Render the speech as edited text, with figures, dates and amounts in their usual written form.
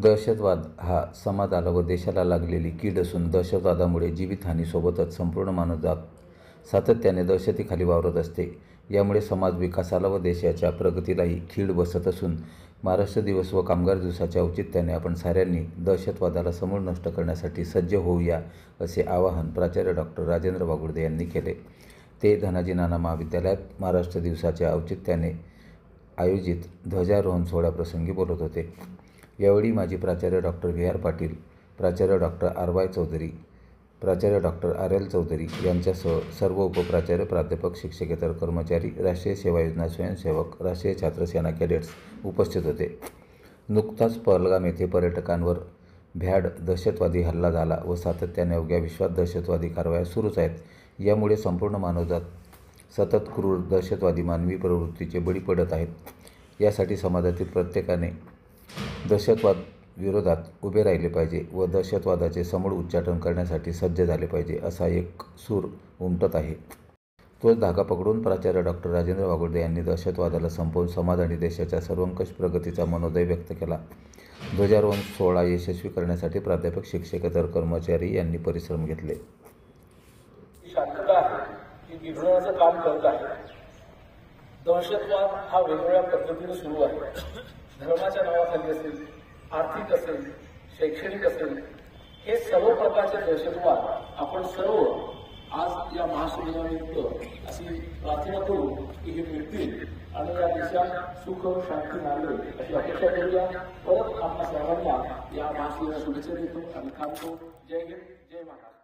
दहशतवाद हा समाजाला व देशाला लागलेली कीड असून दहशतवादामुळे जीवितहानीसोबतच संपूर्ण मानवजात सातत्याने दहशतीखाली वावरत असते। यामुळे समाज विकासाला व देशाच्या प्रगतीलाही खीळ बसत असून महाराष्ट्र दिवस व कामगार दिवसाच्या औचित्याने आपण साऱ्यांनी दहशतवादाला समूळ नष्ट करण्यासाठी सज्ज होऊया असे आवाहन प्राचार्य डॉक्टर राजेंद्र वागुर्दे यांनी केले। ते धनाजी नाना महाविद्यालयात महाराष्ट्र दिवसाच्या औचित्याने आयोजित ध्वजारोहण सोहळ्याप्रसंगी बोलत होते। यावेळी माजी प्राचार्य डॉक्टर व्ही आर पाटील, प्राचार्य डॉक्टर आर वाय चौधरी, प्राचार्य डॉक्टर आर एल चौधरी यांच्यासह सर्व उपप्राचार्य, प्राध्यापक, शिक्षकेतर कर्मचारी, राष्ट्रीय सेवा योजना स्वयंसेवक, राष्ट्रीय छात्र सेना कॅडेट्स उपस्थित होते। नुकताच पहलगाम येथे पर्यटकांवर भ्याड दहशतवादी हल्ला झाला व सातत्याने अवघ्या विश्वात दहशतवादी कारवाया सुरूच आहेत। यामुळे संपूर्ण मानवजात सतत क्रूर दहशतवादी मानवी प्रवृत्तीचे बळी पडत आहेत। यासाठी समाजातील प्रत्येकाने दहशतवाद विरोधात उभे राहिले पाहिजे व दहशतवादाचे समूळ उच्चाटन करण्यासाठी सज्ज झाले पाहिजे असा एक सूर उमटत आहे। तोच धागा पकडून प्राचार्य डॉक्टर राजेंद्र वागुर्दे यांनी दहशतवादाला संपवून समाज आणि देशाच्या सर्वंकष प्रगतीचा मनोदय व्यक्त केला। ध्वजारोहण सोहळा यशस्वी करण्यासाठी प्राध्यापक, शिक्षकेतर कर्मचारी यांनी परिश्रम घेतले। शांतता आहे ही बिघडवण्याचं काम करत आहे। दहशतवाद हा वेगवेगळ्या पद्धतीने सुरू आहे। धर्माच्या नावाखाली असेल, आर्थिक असेल, शैक्षणिक असेल, हे सर्व प्रकारचे दहशतवाद आपण सर्व आज या महाशिबिरानिमित्त अशी प्रार्थना करू की हे मिळतील आणि या देशात सुख शांती नांदेल अशी अपेक्षा करूया। परत आपल्या सर्वांना या महाशिबिराला शुभेच्छा देतो आणि थांबतो। जय हिंद, जय महाराष्ट्र।